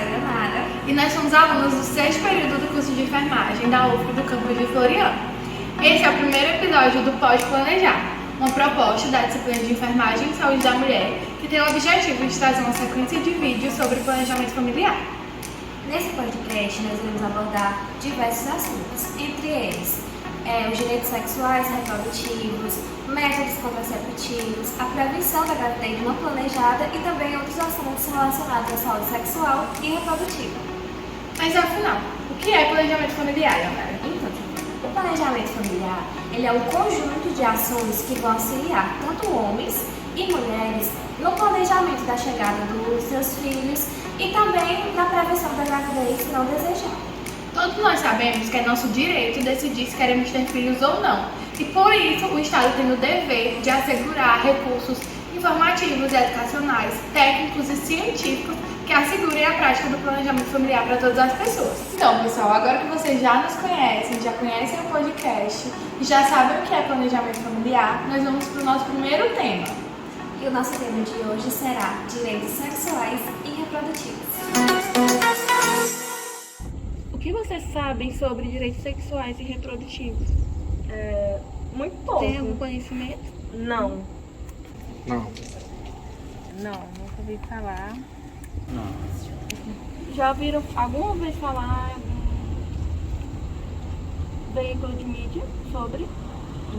Sayonara. E nós somos alunos do 6º período do curso de enfermagem da UF do campus de Floriano. Esse é o primeiro episódio do Pode Planejar, uma proposta da disciplina de enfermagem e saúde da mulher que tem o objetivo de trazer uma sequência de vídeos sobre planejamento familiar. Nesse podcast, nós vamos abordar diversos assuntos, entre eles os direitos sexuais e reprodutivos, métodos contraceptivos, a prevenção da gravidez não planejada e também outros assuntos relacionados à saúde sexual e reprodutiva. Mas afinal, o que é planejamento familiar, Amara? Então, o planejamento familiar ele é um conjunto de ações que vão auxiliar tanto homens e mulheres no planejamento da chegada dos seus filhos e também na prevenção da gravidez não desejada. Todos nós sabemos que é nosso direito decidir se queremos ter filhos ou não, e por isso o Estado tem o dever de assegurar recursos informativos e educacionais, técnicos e científicos que assegurem a prática do planejamento familiar para todas as pessoas. Então, pessoal, agora que vocês já nos conhecem, já conhecem o podcast e já sabem o que é planejamento familiar, nós vamos para o nosso primeiro tema. E o nosso tema de hoje será direitos sexuais e reprodutivos. O que vocês sabem sobre direitos sexuais e reprodutivos? Muito pouco. Tem algum conhecimento? Não, Nunca ouvi falar. Não. Já ouviram alguma vez falar em algum veículo de mídia sobre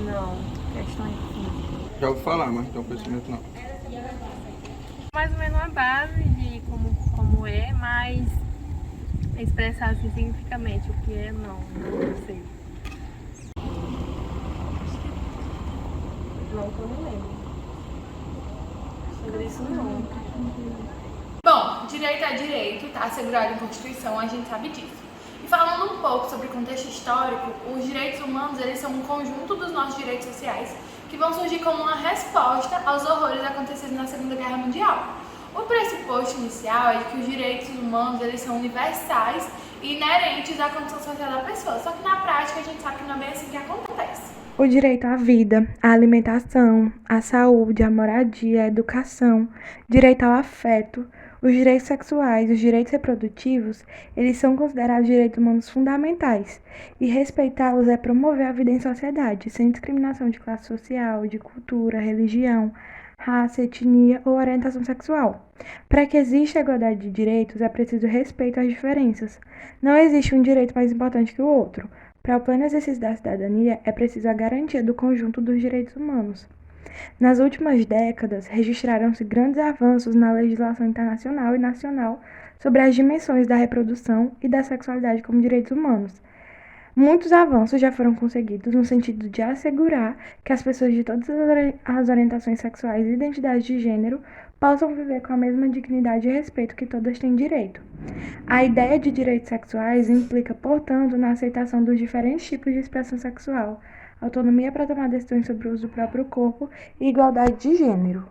não. questões assim? Já ouvi falar, mas não tenho conhecimento não. Mais ou menos uma base de como é, mas expressar assim, cientificamente o que é, não sei. Não que eu me lembro. Sobre isso não. Bom, direito é direito, está assegurado em Constituição, a gente sabe disso. E falando um pouco sobre o contexto histórico, os direitos humanos eles são um conjunto dos nossos direitos sociais que vão surgir como uma resposta aos horrores acontecidos na Segunda Guerra Mundial. O pressuposto inicial é de que os direitos humanos eles são universais e inerentes à condição social da pessoa, só que na prática a gente sabe que não é bem assim que acontece. O direito à vida, à alimentação, à saúde, à moradia, à educação, direito ao afeto, os direitos sexuais e os direitos reprodutivos, eles são considerados direitos humanos fundamentais, e respeitá-los é promover a vida em sociedade, sem discriminação de classe social, de cultura, religião, raça, etnia ou orientação sexual. Para que exista a igualdade de direitos, é preciso respeito às diferenças. Não existe um direito mais importante que o outro. Para o pleno exercício da cidadania, é preciso a garantia do conjunto dos direitos humanos. Nas últimas décadas, registraram-se grandes avanços na legislação internacional e nacional sobre as dimensões da reprodução e da sexualidade como direitos humanos. Muitos avanços já foram conseguidos no sentido de assegurar que as pessoas de todas as orientações sexuais e identidades de gênero possam viver com a mesma dignidade e respeito que todas têm direito. A ideia de direitos sexuais implica, portanto, na aceitação dos diferentes tipos de expressão sexual, autonomia para tomar decisões sobre o uso do próprio corpo e igualdade de gênero.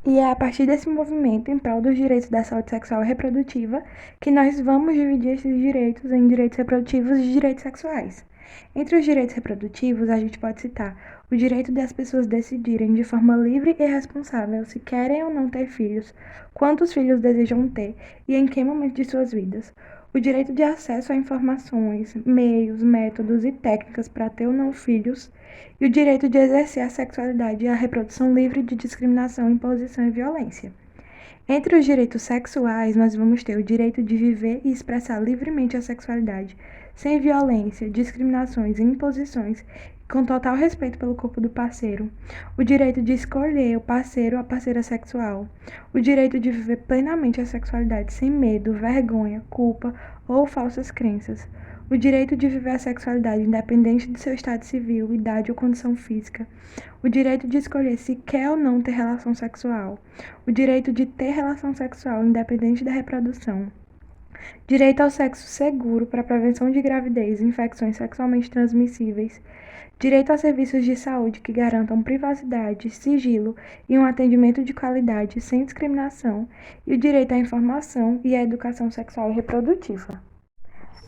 E é a partir desse movimento em prol dos direitos da saúde sexual e reprodutiva que nós vamos dividir esses direitos em direitos reprodutivos e direitos sexuais. Entre os direitos reprodutivos, a gente pode citar o direito das pessoas decidirem de forma livre e responsável se querem ou não ter filhos, quantos filhos desejam ter e em que momento de suas vidas. O direito de acesso a informações, meios, métodos e técnicas para ter ou não filhos, e o direito de exercer a sexualidade e a reprodução livre de discriminação, imposição e violência. Entre os direitos sexuais, nós vamos ter o direito de viver e expressar livremente a sexualidade, sem violência, discriminações e imposições, com total respeito pelo corpo do parceiro, o direito de escolher o parceiro ou a parceira sexual, o direito de viver plenamente a sexualidade sem medo, vergonha, culpa ou falsas crenças, o direito de viver a sexualidade independente de seu estado civil, idade ou condição física, o direito de escolher se quer ou não ter relação sexual, o direito de ter relação sexual independente da reprodução, direito ao sexo seguro para prevenção de gravidez e infecções sexualmente transmissíveis, direito a serviços de saúde que garantam privacidade, sigilo e um atendimento de qualidade sem discriminação, e o direito à informação e à educação sexual e reprodutiva.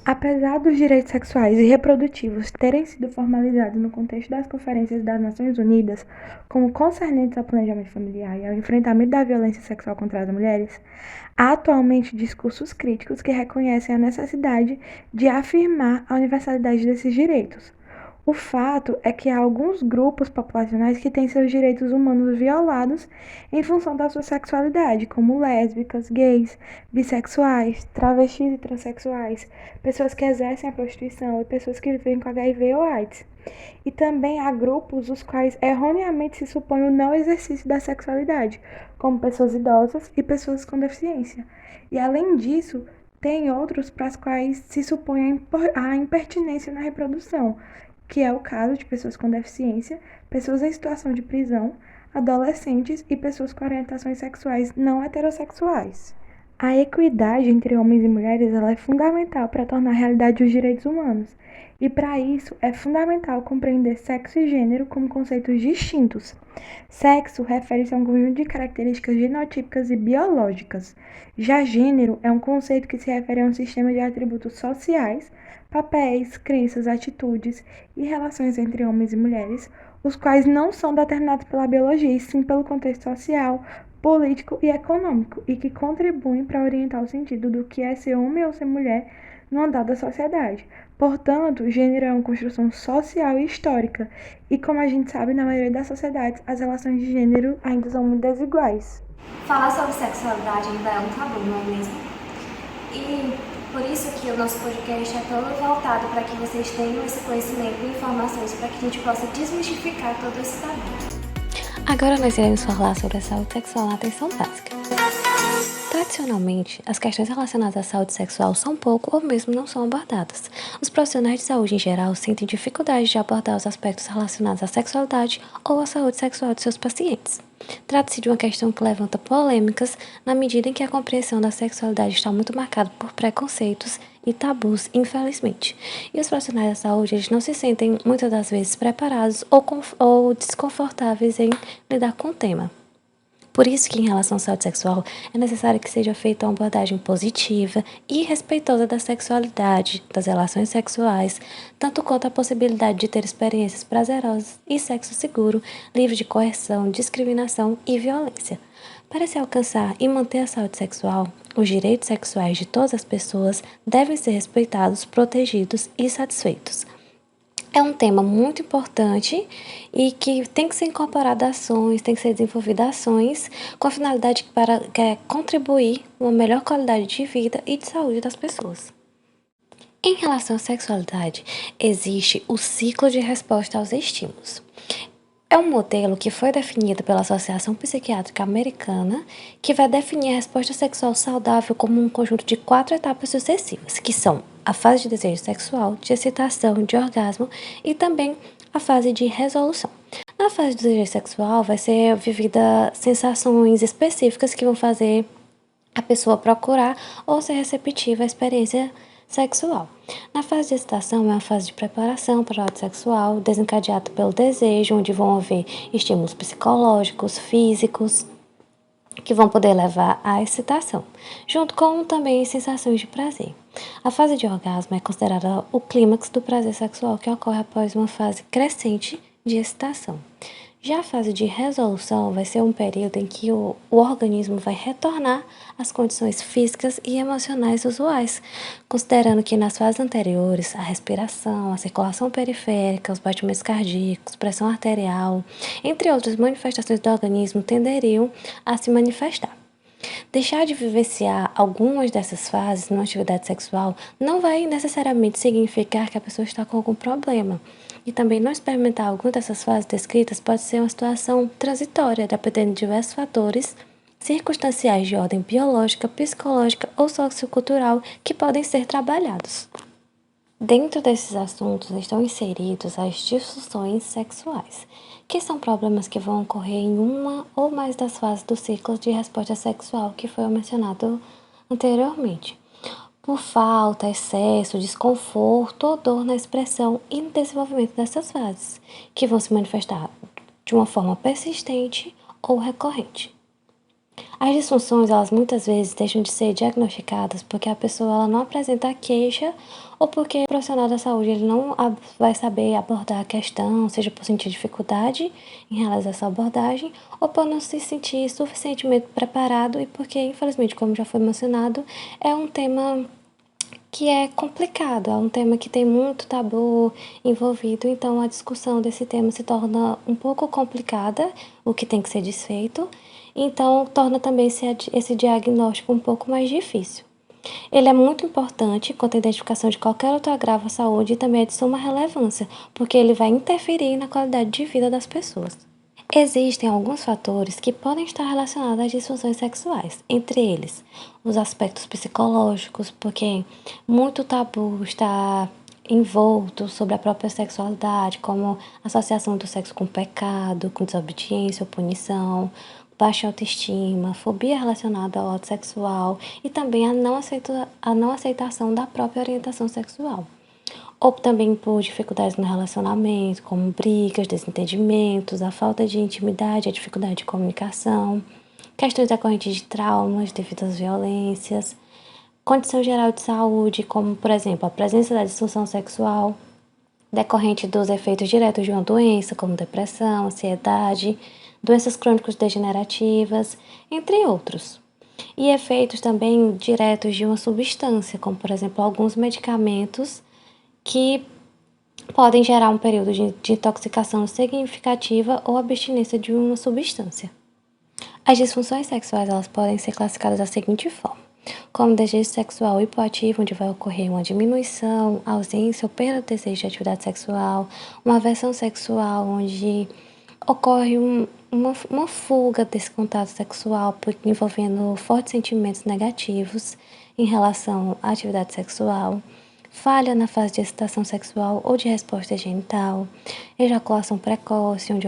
Apesar dos direitos sexuais e reprodutivos terem sido formalizados no contexto das conferências das Nações Unidas como concernentes ao planejamento familiar e ao enfrentamento da violência sexual contra as mulheres, há atualmente discursos críticos que reconhecem a necessidade de afirmar a universalidade desses direitos. O fato é que há alguns grupos populacionais que têm seus direitos humanos violados em função da sua sexualidade, como lésbicas, gays, bissexuais, travestis e transexuais, pessoas que exercem a prostituição e pessoas que vivem com HIV ou AIDS. E também há grupos os quais erroneamente se supõe o não exercício da sexualidade, como pessoas idosas e pessoas com deficiência. E além disso, tem outros para os quais se supõe a impertinência na reprodução, que é o caso de pessoas com deficiência, pessoas em situação de prisão, adolescentes e pessoas com orientações sexuais não heterossexuais. A equidade entre homens e mulheres ela é fundamental para tornar realidade os direitos humanos, e para isso é fundamental compreender sexo e gênero como conceitos distintos. Sexo refere-se a um conjunto de características genotípicas e biológicas. Já gênero é um conceito que se refere a um sistema de atributos sociais, papéis, crenças, atitudes e relações entre homens e mulheres, os quais não são determinados pela biologia, e sim pelo contexto social, político e econômico, e que contribuem para orientar o sentido do que é ser homem ou ser mulher numa dada sociedade. Portanto, gênero é uma construção social e histórica, e como a gente sabe, na maioria das sociedades, as relações de gênero ainda são muito desiguais. Falar sobre sexualidade ainda é um tabu, não é mesmo? E por isso que o nosso podcast é todo voltado para que vocês tenham esse conhecimento e informações para que a gente possa desmistificar todo esse tabu. Agora nós iremos falar sobre a saúde sexual na atenção básica. Tradicionalmente, as questões relacionadas à saúde sexual são pouco ou mesmo não são abordadas. Os profissionais de saúde em geral sentem dificuldade de abordar os aspectos relacionados à sexualidade ou à saúde sexual de seus pacientes. Trata-se de uma questão que levanta polêmicas na medida em que a compreensão da sexualidade está muito marcada por preconceitos e tabus, infelizmente. E os profissionais da saúde eles não se sentem muitas das vezes preparados ou desconfortáveis em lidar com o tema. Por isso que, em relação à saúde sexual, é necessário que seja feita uma abordagem positiva e respeitosa da sexualidade, das relações sexuais, tanto quanto a possibilidade de ter experiências prazerosas e sexo seguro, livre de coerção, discriminação e violência. Para se alcançar e manter a saúde sexual, os direitos sexuais de todas as pessoas devem ser respeitados, protegidos e satisfeitos. É um tema muito importante e que tem que ser incorporado a ações, tem que ser desenvolvidas ações com a finalidade para contribuir com uma melhor qualidade de vida e de saúde das pessoas. Em relação à sexualidade, existe o ciclo de resposta aos estímulos. É um modelo que foi definido pela Associação Psiquiátrica Americana, que vai definir a resposta sexual saudável como um conjunto de 4 etapas sucessivas, que são a fase de desejo sexual, de excitação, de orgasmo e também a fase de resolução. Na fase do desejo sexual vai ser vivida sensações específicas que vão fazer a pessoa procurar ou ser receptiva à experiência sexual. Na fase de excitação é uma fase de preparação para o ato sexual, desencadeado pelo desejo, onde vão haver estímulos psicológicos, físicos, que vão poder levar à excitação, junto com também sensações de prazer. A fase de orgasmo é considerada o clímax do prazer sexual que ocorre após uma fase crescente de excitação. Já a fase de resolução vai ser um período em que o organismo vai retornar às condições físicas e emocionais usuais, considerando que nas fases anteriores a respiração, a circulação periférica, os batimentos cardíacos, pressão arterial, entre outras manifestações do organismo tenderiam a se manifestar. Deixar de vivenciar algumas dessas fases numa atividade sexual não vai necessariamente significar que a pessoa está com algum problema. E também não experimentar alguma dessas fases descritas pode ser uma situação transitória, dependendo de diversos fatores circunstanciais de ordem biológica, psicológica ou sociocultural que podem ser trabalhados. Dentro desses assuntos estão inseridos as disfunções sexuais, que são problemas que vão ocorrer em uma ou mais das fases do ciclo de resposta sexual que foi mencionado anteriormente, por falta, excesso, desconforto ou dor na expressão e no desenvolvimento dessas fases, que vão se manifestar de uma forma persistente ou recorrente. As disfunções, elas muitas vezes deixam de ser diagnosticadas porque a pessoa ela não apresenta queixa ou porque o profissional da saúde ele não vai saber abordar a questão, seja por sentir dificuldade em realizar essa abordagem ou por não se sentir suficientemente preparado e porque, infelizmente, como já foi mencionado, é um tema que é complicado, é um tema que tem muito tabu envolvido, então a discussão desse tema se torna um pouco complicada, o que tem que ser desfeito, então torna também esse diagnóstico um pouco mais difícil. Ele é muito importante quanto à identificação de qualquer outro agravo à saúde e também é de suma relevância, porque ele vai interferir na qualidade de vida das pessoas. Existem alguns fatores que podem estar relacionados às disfunções sexuais, entre eles os aspectos psicológicos, porque muito tabu está envolto sobre a própria sexualidade, como associação do sexo com pecado, com desobediência ou punição, baixa autoestima, fobia relacionada ao ato sexual e também a não aceitação da própria orientação sexual. Ou também por dificuldades no relacionamento, como brigas, desentendimentos, a falta de intimidade, a dificuldade de comunicação, questões decorrentes de traumas devido às violências, condição geral de saúde, como, por exemplo, a presença da disfunção sexual decorrente dos efeitos diretos de uma doença, como depressão, ansiedade, doenças crônicas degenerativas, entre outros. E efeitos também diretos de uma substância, como, por exemplo, alguns medicamentos que podem gerar um período de intoxicação significativa ou abstinência de uma substância. As disfunções sexuais elas podem ser classificadas da seguinte forma, como desejo sexual hipoativo, onde vai ocorrer uma diminuição, ausência ou perda do desejo de atividade sexual, uma aversão sexual, onde ocorre uma fuga desse contato sexual, envolvendo fortes sentimentos negativos em relação à atividade sexual, falha na fase de excitação sexual ou de resposta genital, ejaculação precoce, onde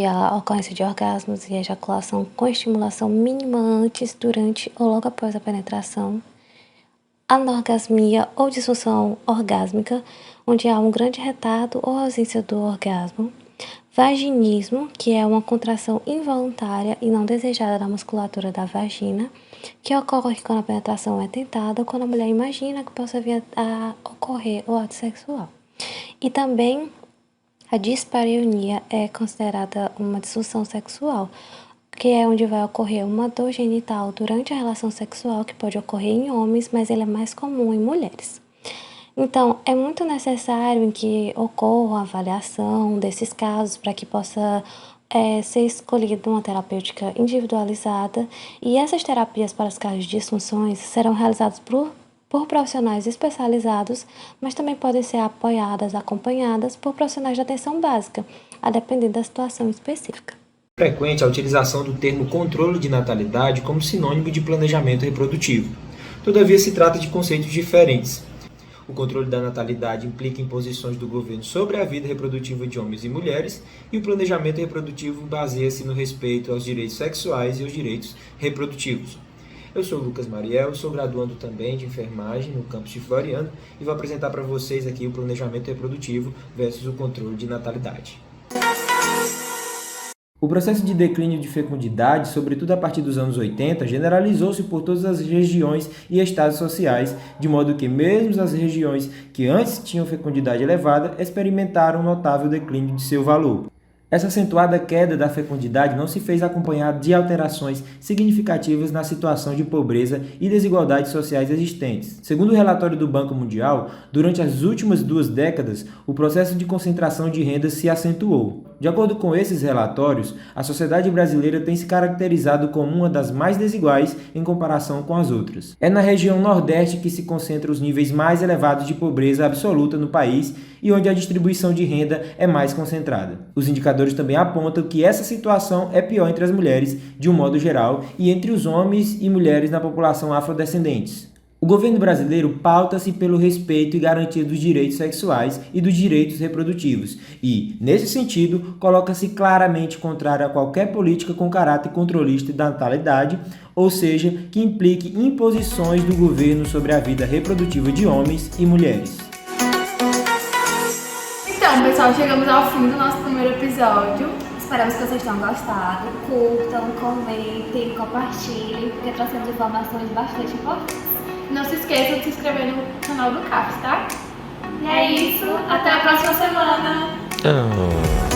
há ocorrência de orgasmos e ejaculação com estimulação mínima antes, durante ou logo após a penetração, anorgasmia ou disfunção orgásmica, onde há um grande retardo ou ausência do orgasmo, vaginismo, que é uma contração involuntária e não desejada da musculatura da vagina, que ocorre quando a penetração é tentada ou quando a mulher imagina que possa vir a ocorrer o ato sexual. E também a dispareunia é considerada uma disfunção sexual, que é onde vai ocorrer uma dor genital durante a relação sexual, que pode ocorrer em homens, mas ele é mais comum em mulheres. Então, é muito necessário que ocorra a avaliação desses casos para que possa ser escolhida uma terapêutica individualizada e essas terapias para os casos de disfunções serão realizadas por profissionais especializados, mas também podem ser acompanhadas por profissionais de atenção básica, a depender da situação específica. É frequente a utilização do termo controle de natalidade como sinônimo de planejamento reprodutivo. Todavia, se trata de conceitos diferentes. O controle da natalidade implica imposições do governo sobre a vida reprodutiva de homens e mulheres, e o planejamento reprodutivo baseia-se no respeito aos direitos sexuais e aos direitos reprodutivos. Eu sou Lucas Mariel, sou graduando também de enfermagem no campus de Floriano e vou apresentar para vocês aqui o planejamento reprodutivo versus o controle de natalidade. O processo de declínio de fecundidade, sobretudo a partir dos anos 80, generalizou-se por todas as regiões e estados sociais, de modo que mesmo as regiões que antes tinham fecundidade elevada experimentaram um notável declínio de seu valor. Essa acentuada queda da fecundidade não se fez acompanhada de alterações significativas na situação de pobreza e desigualdades sociais existentes. Segundo o relatório do Banco Mundial, durante as últimas 2 décadas, o processo de concentração de renda se acentuou. De acordo com esses relatórios, a sociedade brasileira tem se caracterizado como uma das mais desiguais em comparação com as outras. É na região Nordeste que se concentram os níveis mais elevados de pobreza absoluta no país e onde a distribuição de renda é mais concentrada. Os indicadores também apontam que essa situação é pior entre as mulheres, de um modo geral, e entre os homens e mulheres na população afrodescendentes. O governo brasileiro pauta-se pelo respeito e garantia dos direitos sexuais e dos direitos reprodutivos e, nesse sentido, coloca-se claramente contrário a qualquer política com caráter controlista da natalidade, ou seja, que implique imposições do governo sobre a vida reprodutiva de homens e mulheres. Então, pessoal, chegamos ao fim do nosso primeiro episódio. Esperamos que vocês tenham gostado. Curtam, comentem, compartilhem, porque trouxemos informações bastante importantes. Não se esqueçam de se inscrever no canal do CAPS, tá? E é isso. Até a próxima semana. Oh.